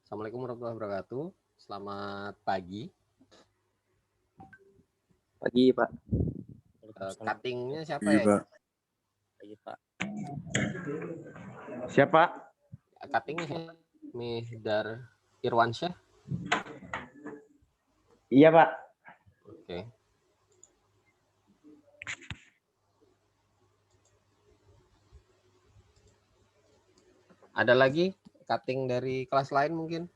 Assalamualaikum warahmatullahi wabarakatuh. Selamat pagi. Pagi, Pak. Cuttingnya siapa Iya, ya? Pak. Pagi, Pak. Siapa? Cuttingnya siapa? Mihdar Irwansyah. Iya, Pak. Oke. Ada lagi cutting dari kelas lain mungkin?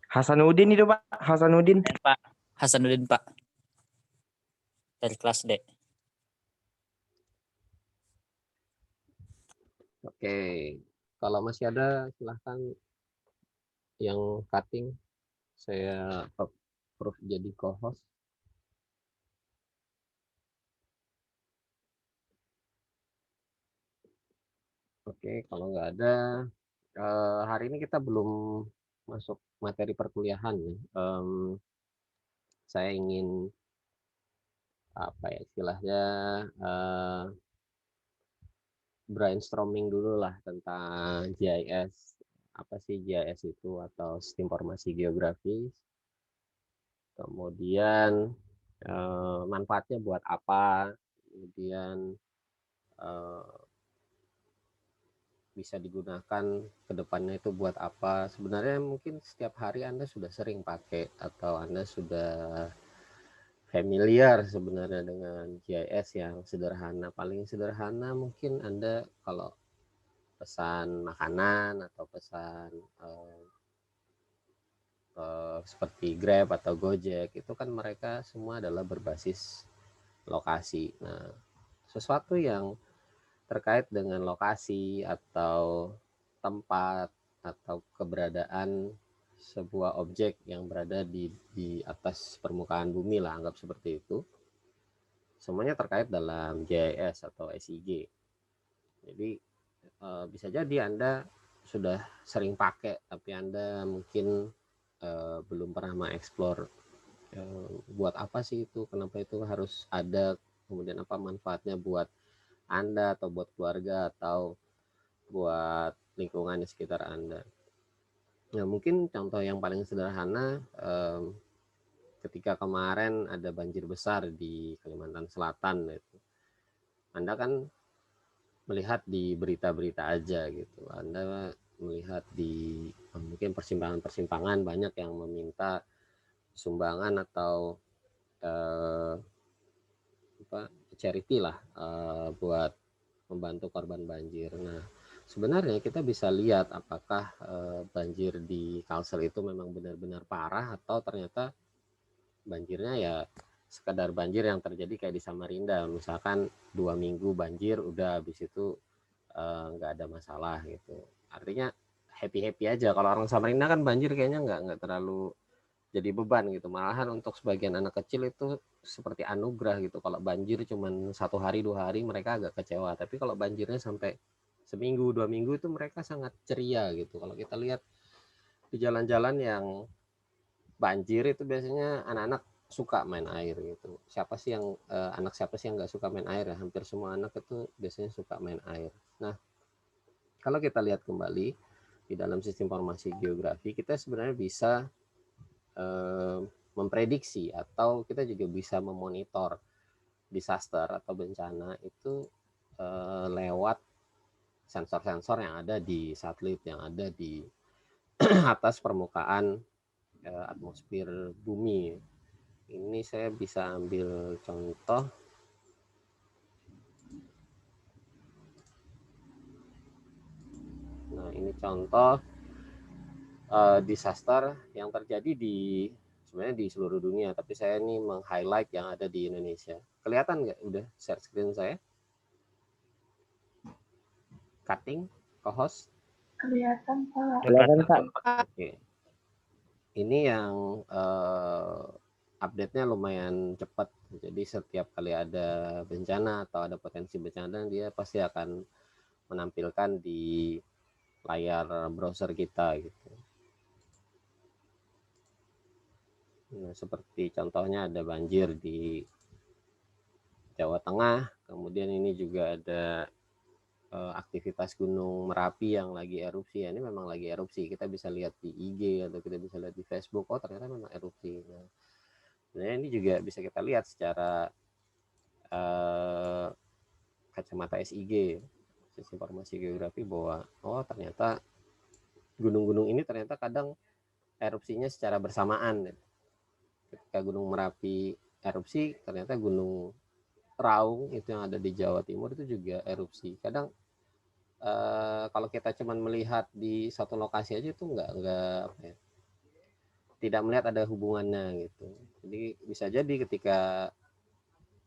Hasanuddin itu, Pak. Hasanuddin. Pak Hasanuddin, Pak, dari kelas D. Oke. Kalau masih ada silahkan yang cutting. Saya approve jadi co-host. Oke, kalau nggak ada, hari ini kita belum masuk materi perkuliahan ya. Saya ingin apa ya istilahnya brainstorming dulu lah tentang GIS. Apa sih GIS itu atau Sistem Informasi Geografis? Kemudian manfaatnya buat apa? Kemudian bisa digunakan ke depannya itu buat apa? Sebenarnya mungkin setiap hari Anda sudah sering pakai atau Anda sudah familiar sebenarnya dengan GIS yang sederhana. Paling sederhana mungkin Anda kalau pesan makanan atau pesan seperti Grab atau Gojek itu kan mereka semua adalah berbasis lokasi. Nah, sesuatu yang terkait dengan lokasi atau tempat atau keberadaan sebuah objek yang berada di atas permukaan bumi lah, anggap seperti itu. Semuanya terkait dalam GIS atau SIG. Jadi bisa jadi Anda sudah sering pakai, tapi Anda mungkin belum pernah mengeksplor buat apa sih itu, kenapa itu harus ada, kemudian apa manfaatnya buat Anda atau buat keluarga atau buat lingkungan di sekitar Anda. Nah, mungkin contoh yang paling sederhana ketika kemarin ada banjir besar di Kalimantan Selatan itu. Anda kan melihat di berita-berita aja gitu. Anda melihat di mungkin persimpangan-persimpangan banyak yang meminta sumbangan atau charity lah buat membantu korban banjir. Nah, sebenarnya kita bisa lihat apakah banjir di Kalsel itu memang benar-benar parah atau ternyata banjirnya ya sekedar banjir yang terjadi kayak di Samarinda, misalkan 2 minggu banjir udah habis itu nggak ada masalah gitu. Artinya happy aja. Kalau orang Samarinda kan banjir kayaknya nggak terlalu jadi beban gitu, malahan untuk sebagian anak kecil itu seperti anugerah gitu. Kalau banjir cuman 1 hari 2 hari mereka agak kecewa, tapi kalau banjirnya sampai seminggu 2 minggu itu mereka sangat ceria gitu. Kalau kita lihat di jalan-jalan yang banjir itu biasanya anak-anak suka main air gitu. Siapa sih yang anak siapa sih yang nggak suka main air ya? Hampir semua anak itu biasanya suka main air. Nah, kalau kita lihat kembali di dalam sistem informasi geografi, kita sebenarnya bisa memprediksi atau kita juga bisa memonitor disaster atau bencana itu lewat sensor-sensor yang ada di satelit yang ada di atas permukaan atmosfer bumi. Ini saya bisa ambil contoh. Nah, ini contoh disaster yang terjadi di sebenarnya di seluruh dunia, tapi saya ini meng-highlight yang ada di Indonesia. Kelihatan nggak udah share screen saya? Cutting, co-host? Kelihatan, Pak. Kelihatan, Pak. Oke. Ini yang update-nya lumayan cepat. Jadi setiap kali ada bencana atau ada potensi bencana, dia pasti akan menampilkan di layar browser kita gitu. Nah, seperti contohnya ada banjir di Jawa Tengah, kemudian ini juga ada aktivitas Gunung Merapi yang lagi erupsi, ya ini memang lagi erupsi. Kita bisa lihat di IG atau kita bisa lihat di Facebook, oh ternyata memang erupsi. Nah, sebenarnya ini juga bisa kita lihat secara kacamata SIG, Sistem Informasi Geografi, bahwa oh ternyata gunung-gunung ini ternyata kadang erupsinya secara bersamaan. Ketika Gunung Merapi erupsi, ternyata Gunung Raung itu yang ada di Jawa Timur itu juga erupsi. Kadang kalau kita cuma melihat di satu lokasi aja itu nggak apa ya, tidak melihat ada hubungannya gitu. Jadi bisa jadi ketika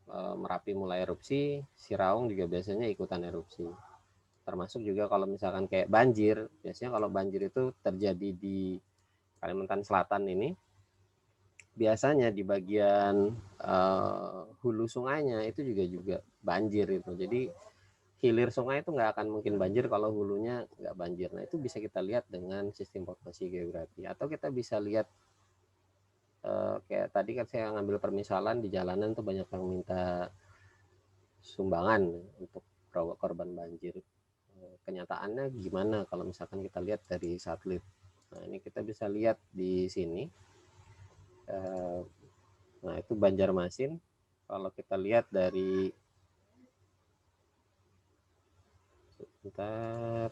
Merapi mulai erupsi, si Raung juga biasanya ikutan erupsi. Termasuk juga kalau misalkan kayak banjir, biasanya kalau banjir itu terjadi di Kalimantan Selatan ini, biasanya di bagian hulu sungainya itu juga banjir itu. Jadi hilir sungai itu nggak akan mungkin banjir kalau hulunya nggak banjir. Nah itu bisa kita lihat dengan sistem informasi geografi. Atau kita bisa lihat kayak tadi kan saya ngambil permisalan di jalanan tuh banyak yang minta sumbangan untuk korban banjir. Kenyataannya gimana kalau misalkan kita lihat dari satelit. Nah ini kita bisa lihat di sini. Nah itu Banjarmasin. Kalau kita lihat dari sebentar,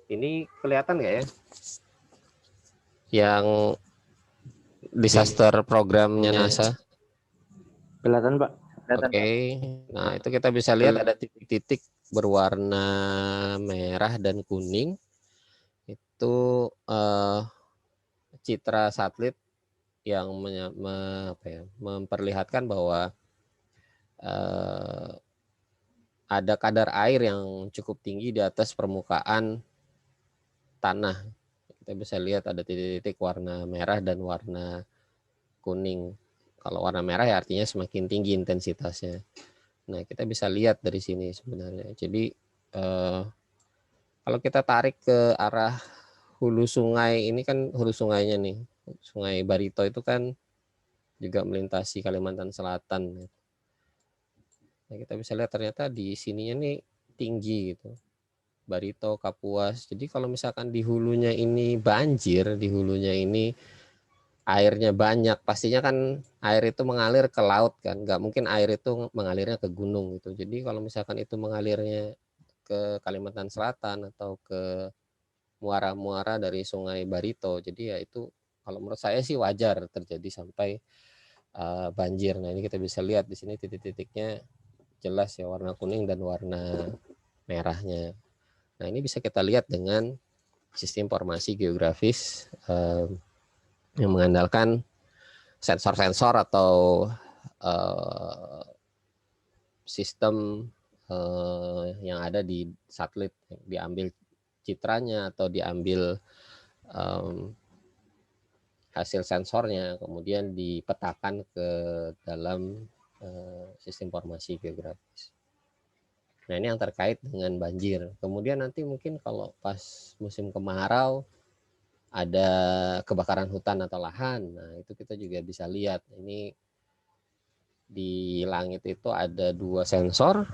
ini kelihatan nggak ya yang disaster programnya NASA? Kelihatan Pak. Oke, nah itu kita bisa lihat ada titik-titik berwarna merah dan kuning. Itu citra satelit yang memperlihatkan bahwa ada kadar air yang cukup tinggi di atas permukaan tanah. Kita bisa lihat ada titik-titik warna merah dan warna kuning. Kalau warna merah ya artinya semakin tinggi intensitasnya. Nah kita bisa lihat dari sini sebenarnya. Jadi kalau kita tarik ke arah hulu sungai, ini kan hulu sungainya nih, Sungai Barito itu kan juga melintasi Kalimantan Selatan. Nah kita bisa lihat ternyata di sininya nih tinggi gitu. Barito, Kapuas. Jadi kalau misalkan di hulunya ini banjir, di hulunya ini airnya banyak, pastinya kan air itu mengalir ke laut kan, nggak mungkin air itu mengalirnya ke gunung gitu. Jadi kalau misalkan itu mengalirnya ke Kalimantan Selatan atau ke muara-muara dari Sungai Barito, jadi ya itu kalau menurut saya sih wajar terjadi sampai banjir. Nah ini kita bisa lihat di sini titik-titiknya jelas ya, warna kuning dan warna merahnya. Nah ini bisa kita lihat dengan sistem informasi geografis yang mengandalkan sensor-sensor atau sistem yang ada di satelit, diambil citranya atau diambil hasil sensornya, kemudian dipetakan ke dalam sistem informasi geografis. Nah ini yang terkait dengan banjir. Kemudian nanti mungkin kalau pas musim kemarau ada kebakaran hutan atau lahan, nah itu kita juga bisa lihat. Ini di langit itu ada 2 sensor,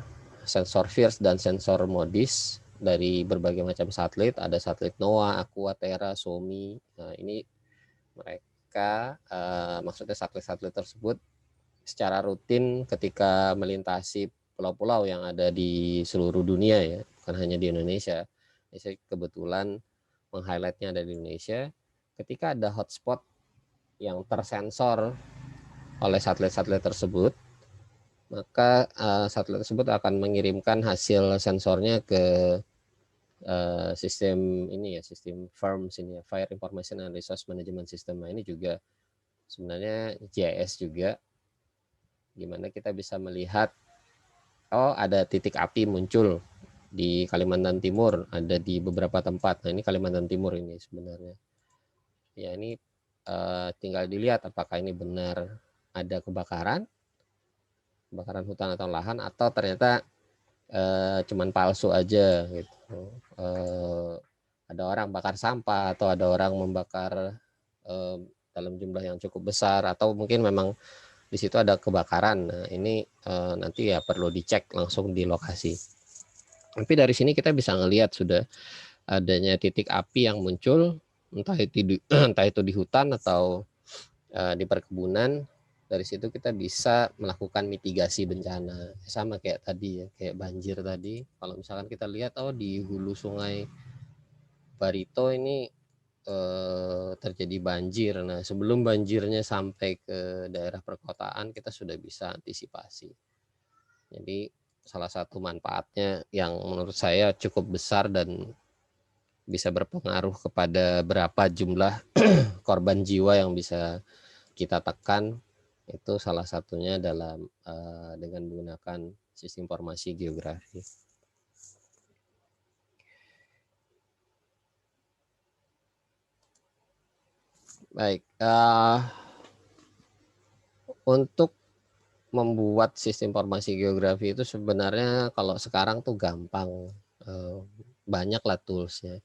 sensor FIRS dan sensor MODIS dari berbagai macam satelit. Ada satelit NOAA, Aqua, Terra, SOMI. Nah ini mereka maksudnya satelit-satelit tersebut secara rutin ketika melintasi pulau-pulau yang ada di seluruh dunia ya, bukan hanya di Indonesia. Saya kebetulan meng-highlightnya ada di Indonesia. Ketika ada hotspot yang tersensor oleh satelit-satelit tersebut, maka satelit tersebut akan mengirimkan hasil sensornya ke sistem ini ya, sistem FIRMS ini ya, Fire Information and Resource Management System. Nah ini juga sebenarnya GIS juga, gimana kita bisa melihat oh ada titik api muncul di Kalimantan Timur, ada di beberapa tempat. Nah ini Kalimantan Timur ini sebenarnya. Ya ini tinggal dilihat apakah ini benar ada kebakaran hutan atau lahan, atau ternyata cuman palsu aja gitu. Ada orang bakar sampah atau ada orang membakar dalam jumlah yang cukup besar, atau mungkin memang di situ ada kebakaran. Nah, ini nanti ya perlu dicek langsung di lokasi. Tapi dari sini kita bisa ngelihat sudah adanya titik api yang muncul, entah itu di hutan atau di perkebunan. Dari situ kita bisa melakukan mitigasi bencana. Sama kayak tadi ya, kayak banjir tadi. Kalau misalkan kita lihat di hulu sungai Barito ini terjadi banjir. Nah, sebelum banjirnya sampai ke daerah perkotaan, kita sudah bisa antisipasi. Jadi salah satu manfaatnya yang menurut saya cukup besar dan bisa berpengaruh kepada berapa jumlah korban jiwa yang bisa kita tekan, itu salah satunya dalam dengan menggunakan sistem informasi geografi. Baik, untuk membuat sistem informasi geografi itu sebenarnya kalau sekarang tuh gampang, banyak lah toolsnya.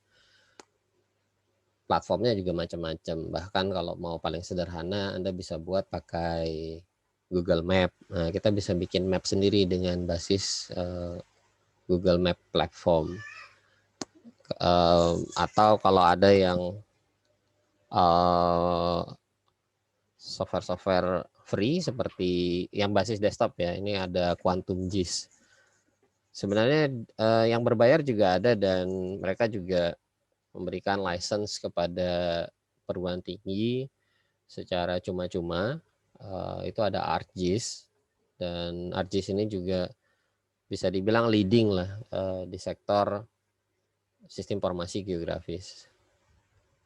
Platformnya juga macam-macam. Bahkan kalau mau paling sederhana, Anda bisa buat pakai Google Map. Nah, kita bisa bikin map sendiri dengan basis Google Map platform. Atau kalau ada yang software-software free seperti yang basis desktop ya, ini ada Quantum GIS. Sebenarnya yang berbayar juga ada dan mereka juga memberikan license kepada perguruan tinggi secara cuma-cuma. Itu ada ArcGIS, dan ArcGIS ini juga bisa dibilang leading lah di sektor sistem informasi geografis.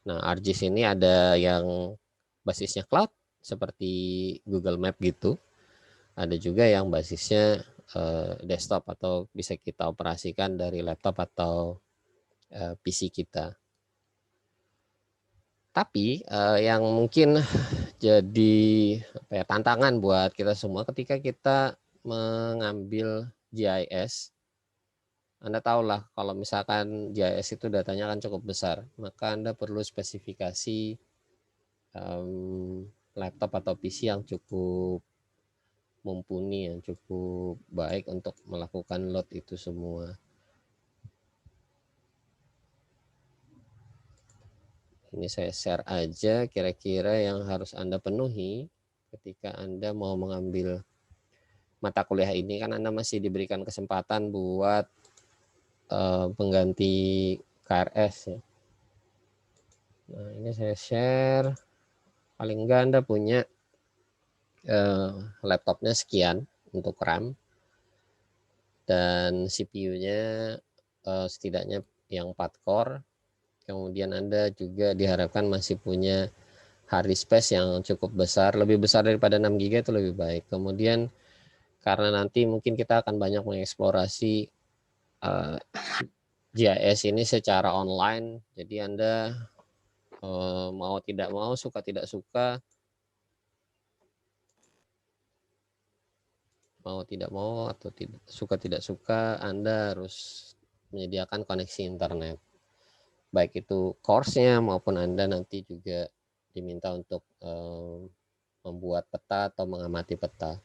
Nah, ArcGIS ini ada yang basisnya cloud seperti Google Map gitu. Ada juga yang basisnya desktop atau bisa kita operasikan dari laptop atau PC kita. Tapi yang mungkin jadi tantangan buat kita semua ketika kita mengambil GIS, Anda tahulah kalau misalkan GIS itu datanya kan cukup besar, maka Anda perlu spesifikasi laptop atau PC yang cukup mumpuni, yang cukup baik untuk melakukan load itu semua. Ini saya share aja kira-kira yang harus Anda penuhi ketika Anda mau mengambil mata kuliah ini. Kan Anda masih diberikan kesempatan buat pengganti KRS ya. Nah, ini saya share. Paling enggak Anda punya laptopnya sekian untuk RAM dan CPU-nya setidaknya yang 4 core. Kemudian Anda juga diharapkan masih punya hard disk space yang cukup besar, lebih besar daripada 6 GB itu lebih baik. Kemudian karena nanti mungkin kita akan banyak mengeksplorasi GIS ini secara online, jadi Anda mau tidak mau, suka tidak suka, atau tidak suka, Anda harus menyediakan koneksi internet. Baik itu course-nya maupun Anda nanti juga diminta untuk membuat peta atau mengamati peta.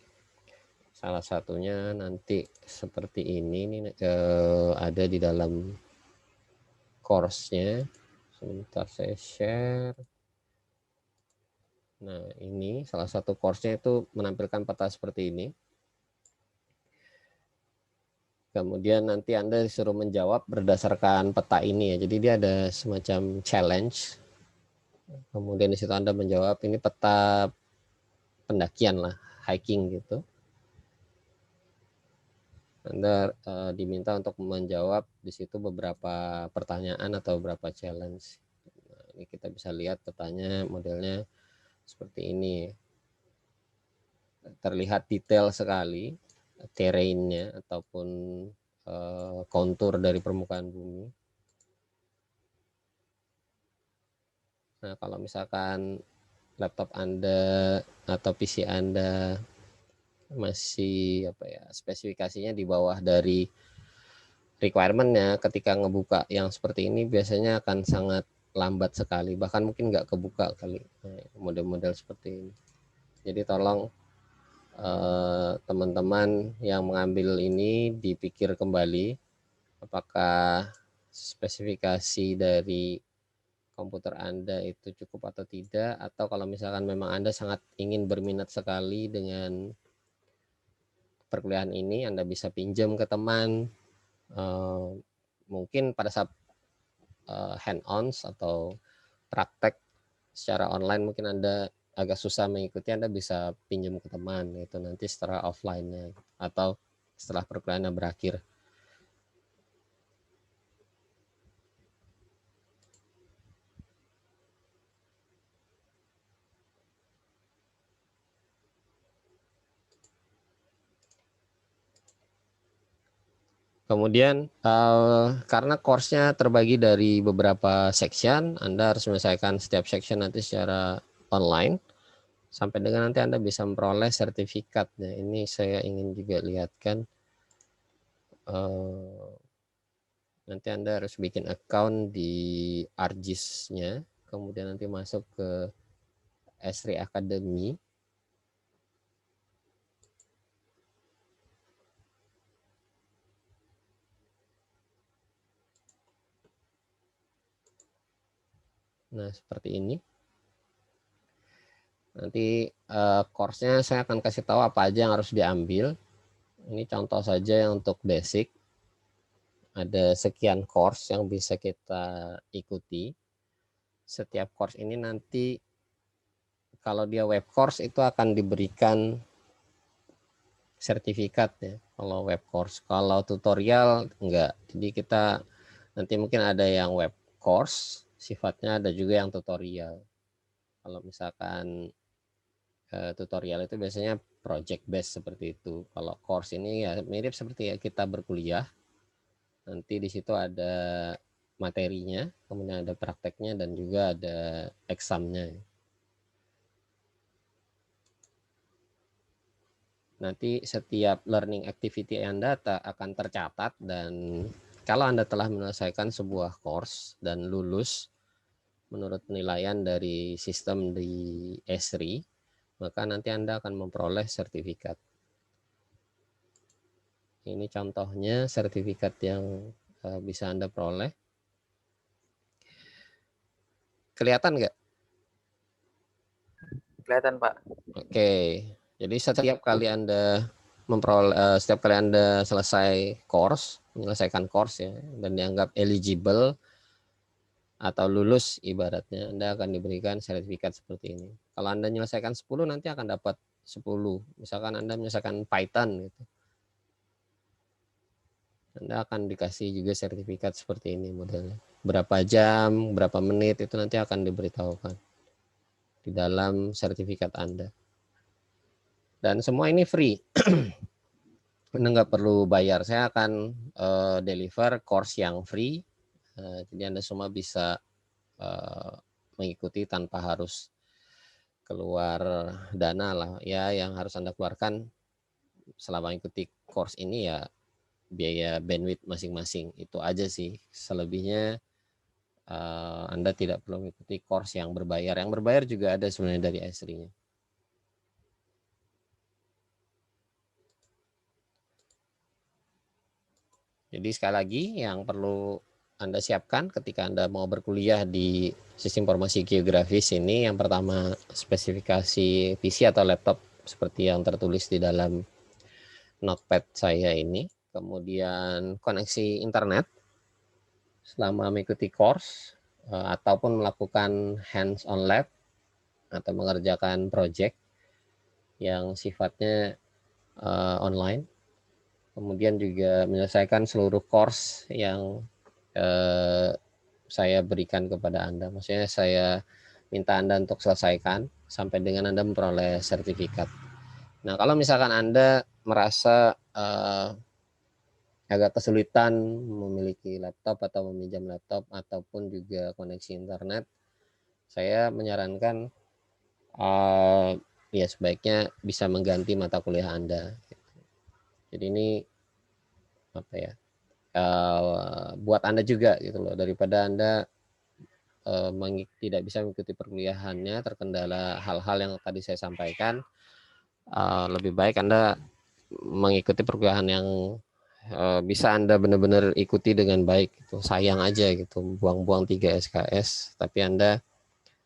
Salah satunya nanti seperti ini ada di dalam course-nya. Sebentar saya share. Nah, ini salah satu course-nya itu menampilkan peta seperti ini. Kemudian nanti Anda disuruh menjawab berdasarkan peta ini ya. Jadi dia ada semacam challenge. Kemudian di situ Anda menjawab, ini peta pendakian lah, hiking gitu. Anda diminta untuk menjawab di situ beberapa pertanyaan atau beberapa challenge. Nah, ini kita bisa lihat petanya modelnya seperti ini. Terlihat detail sekali terrainnya ataupun kontur dari permukaan bumi. Nah, kalau misalkan laptop Anda atau PC Anda masih spesifikasinya di bawah dari requirement-nya, ketika ngebuka yang seperti ini biasanya akan sangat lambat sekali, bahkan mungkin nggak kebuka kali model-model seperti ini. Jadi tolong teman-teman yang mengambil ini dipikir kembali apakah spesifikasi dari komputer Anda itu cukup atau tidak, atau kalau misalkan memang Anda sangat ingin berminat sekali dengan perkuliahan ini, Anda bisa pinjam ke teman, mungkin pada saat hand-ons atau praktek secara online mungkin Anda agak susah mengikuti, Anda bisa pinjam ke teman itu nanti setelah offline-nya atau setelah perkuliahan berakhir. Kemudian karena course-nya terbagi dari beberapa section, Anda harus menyelesaikan setiap section nanti secara online sampai dengan nanti Anda bisa memperoleh sertifikatnya. Ini saya ingin juga lihatkan. Nanti Anda harus bikin account di ArcGIS-nya, kemudian nanti masuk ke Esri Academy. Nah, seperti ini. Nanti course-nya saya akan kasih tahu apa aja yang harus diambil. Ini contoh saja yang untuk basic. Ada sekian course yang bisa kita ikuti. Setiap course ini nanti kalau dia web course itu akan diberikan sertifikat ya. Kalau web course, kalau tutorial enggak. Jadi kita nanti mungkin ada yang web course, sifatnya ada juga yang tutorial. Kalau misalkan tutorial itu biasanya project based seperti itu. Kalau course ini ya mirip seperti kita berkuliah. Nanti di situ ada materinya, kemudian ada prakteknya dan juga ada examnya. Nanti setiap learning activity Anda akan tercatat dan kalau Anda telah menyelesaikan sebuah course dan lulus menurut penilaian dari sistem di Esri, maka nanti Anda akan memperoleh sertifikat. Ini contohnya sertifikat yang bisa Anda peroleh. Kelihatan nggak? Kelihatan, Pak. Oke, jadi setiap kali Anda memperoleh, setiap kali Anda selesai course, menyelesaikan course ya, dan dianggap eligible atau lulus ibaratnya, Anda akan diberikan sertifikat seperti ini. Kalau Anda menyelesaikan 10 nanti akan dapat 10. Misalkan Anda menyelesaikan Python gitu. Anda akan dikasih juga sertifikat seperti ini modelnya. Berapa jam, berapa menit itu nanti akan diberitahukan di dalam sertifikat Anda. Dan semua ini free. Anda nggak perlu bayar. Saya akan deliver course yang free. Jadi Anda semua bisa mengikuti tanpa harus keluar dana lah. Ya, yang harus Anda keluarkan selama mengikuti course ini ya biaya bandwidth masing-masing. Itu aja sih. Selebihnya Anda tidak perlu mengikuti course yang berbayar. Yang berbayar juga ada sebenarnya dari Esri-nya. Jadi sekali lagi yang perlu Anda siapkan ketika Anda mau berkuliah di Sistem Informasi Geografis ini, yang pertama spesifikasi PC atau laptop seperti yang tertulis di dalam notepad saya ini, kemudian koneksi internet selama mengikuti course ataupun melakukan hands-on lab atau mengerjakan project yang sifatnya online, kemudian juga menyelesaikan seluruh course yang saya berikan kepada Anda. Maksudnya saya minta Anda untuk selesaikan sampai dengan Anda memperoleh sertifikat. Nah, kalau misalkan Anda merasa agak kesulitan memiliki laptop atau meminjam laptop ataupun juga koneksi internet, saya menyarankan ya sebaiknya bisa mengganti mata kuliah Anda. Jadi ini apa ya? Buat Anda juga gitu loh, daripada Anda tidak bisa mengikuti perkuliahannya terkendala hal-hal yang tadi saya sampaikan, lebih baik Anda mengikuti perkuliahan yang bisa Anda benar-benar ikuti dengan baik gitu. Sayang aja gitu buang-buang 3 SKS tapi Anda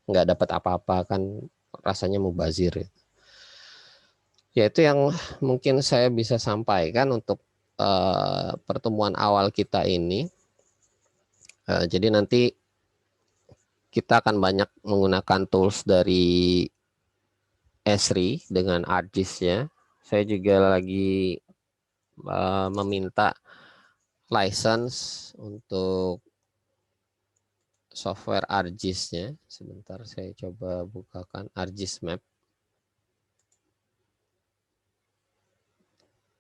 nggak dapat apa-apa, kan rasanya mubazir gitu. Ya itu yang mungkin saya bisa sampaikan untuk pertemuan awal kita ini. Jadi nanti kita akan banyak menggunakan tools dari Esri dengan ArcGIS-nya. Saya juga lagi meminta license untuk software ArcGIS-nya. Sebentar saya coba bukakan ArcGIS Map.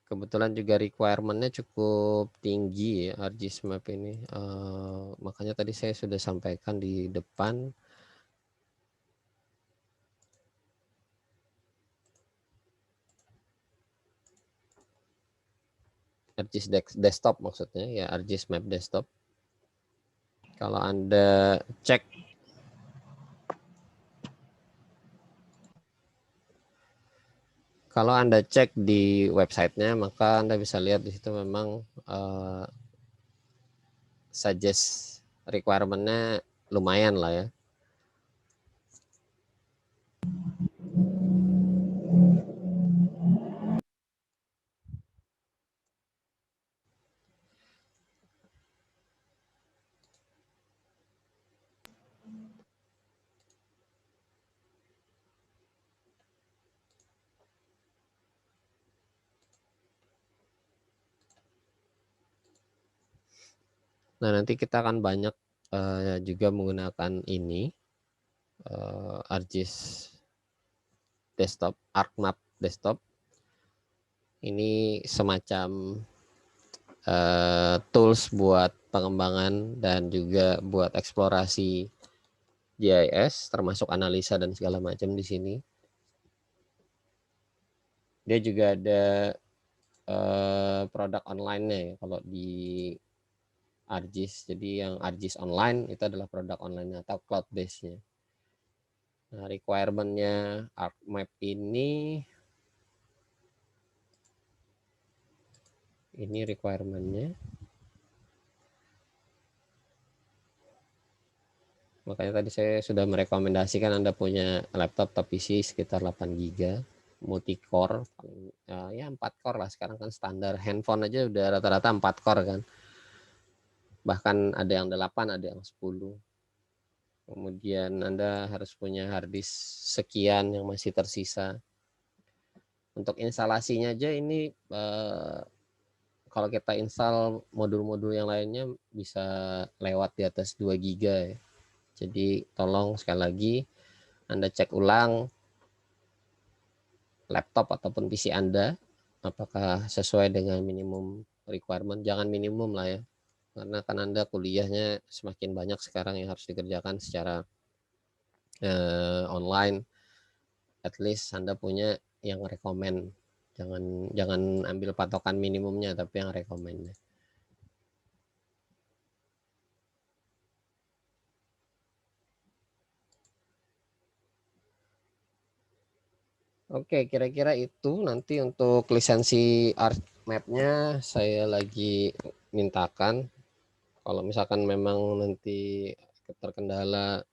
Kebetulan juga requirement-nya cukup tinggi ya ArcGIS Map ini. Makanya tadi saya sudah sampaikan di depan. ArcGIS Desktop maksudnya ya, ArcGIS Map Desktop. Kalau Anda cek di websitenya, maka Anda bisa lihat di situ memang suggest requirement-nya lumayan lah ya. Nah, nanti kita akan banyak juga menggunakan ini ArcGIS Desktop, ArcMap Desktop. Ini semacam tools buat pengembangan dan juga buat eksplorasi GIS, termasuk analisa dan segala macam di sini. Dia juga ada produk online-nya ya, kalau di ArcGIS. Jadi yang ArcGIS online itu adalah produk online atau cloud base-nya. Nah, requirement-nya ArcMap ini requirement-nya. Makanya tadi saya sudah merekomendasikan Anda punya laptop atau PC sekitar 8 GB, multi-core, ya 4 core lah, sekarang kan standar handphone aja udah rata-rata 4 core kan. Bahkan ada yang 8, ada yang 10. Kemudian Anda harus punya hard disk sekian yang masih tersisa. Untuk instalasinya aja ini kalau kita install modul-modul yang lainnya bisa lewat di atas 2 GB ya. Jadi tolong sekali lagi Anda cek ulang laptop ataupun PC Anda apakah sesuai dengan minimum requirement. Jangan minimum lah ya, karena kan Anda kuliahnya semakin banyak sekarang yang harus dikerjakan secara online. At least Anda punya yang rekomend. Jangan ambil patokan minimumnya, tapi yang rekomendnya. Oke, kira-kira itu nanti untuk lisensi ArcMap-nya saya lagi mintakan. Kalau misalkan memang nanti terkendala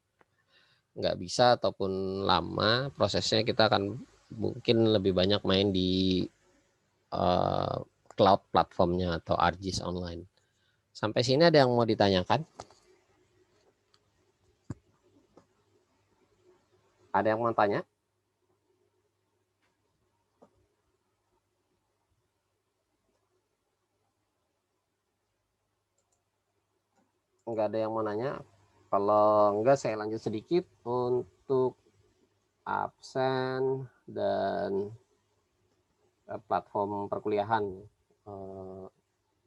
nggak bisa ataupun lama prosesnya, kita akan mungkin lebih banyak main di cloud platformnya atau ArcGIS online. Sampai sini ada yang mau ditanyakan? Ada yang mau tanya? Enggak ada yang mau nanya? Kalau enggak saya lanjut sedikit untuk absen dan platform perkuliahan.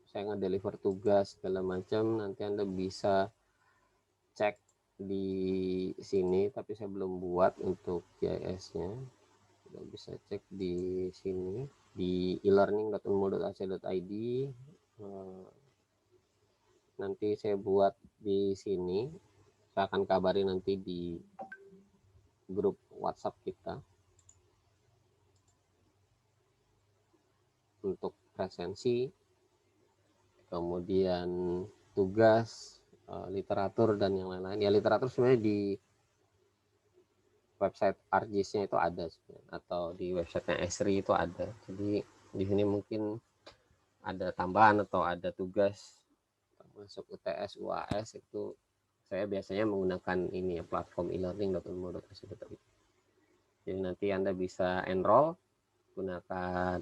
Saya ngedeliver tugas segala macam, nanti Anda bisa cek di sini, tapi saya belum buat untuk GIS-nya. Anda bisa cek di sini di elearning.unmul.ac.id. Nanti saya buat di sini. Saya akan kabari nanti di grup WhatsApp kita. untuk presensi, kemudian tugas, literatur dan yang lain-lain. Ya literatur sebenarnya di website ArcGIS-nya itu ada sebenarnya, atau di websitenya Esri itu ada. Jadi di sini mungkin ada tambahan atau ada tugas masuk UTS, UAS itu saya biasanya menggunakan ini ya, platform e-learning.unmu.ac.id. Jadi nanti Anda bisa enroll, gunakan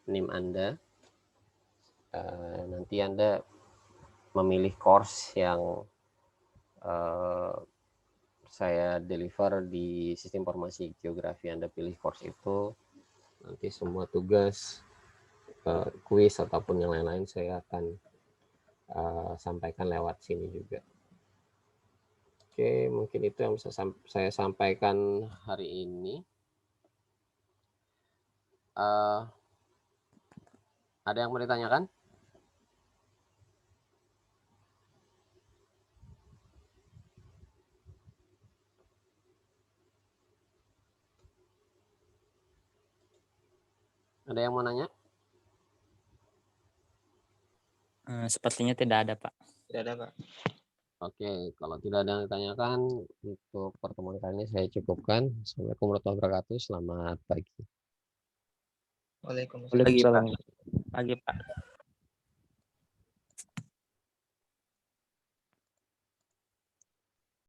NIM Anda. Nanti Anda memilih course yang saya deliver di sistem informasi geografi. Anda pilih course itu, nanti semua tugas, kuis ataupun yang lain-lain saya akan sampaikan lewat sini juga. Oke, mungkin itu yang bisa saya sampaikan hari ini. Ada yang mau ditanyakan? Ada yang mau nanya? Sepertinya tidak ada, Pak. Tidak ada, Pak. Oke, kalau tidak ada yang ditanyakan, untuk pertemuan kali ini saya cukupkan. Assalamualaikum warahmatullahi wabarakatuh. Selamat pagi. Waalaikumsalam. Pagi, Pak. Waalaikumsalam. Pagi, Pak.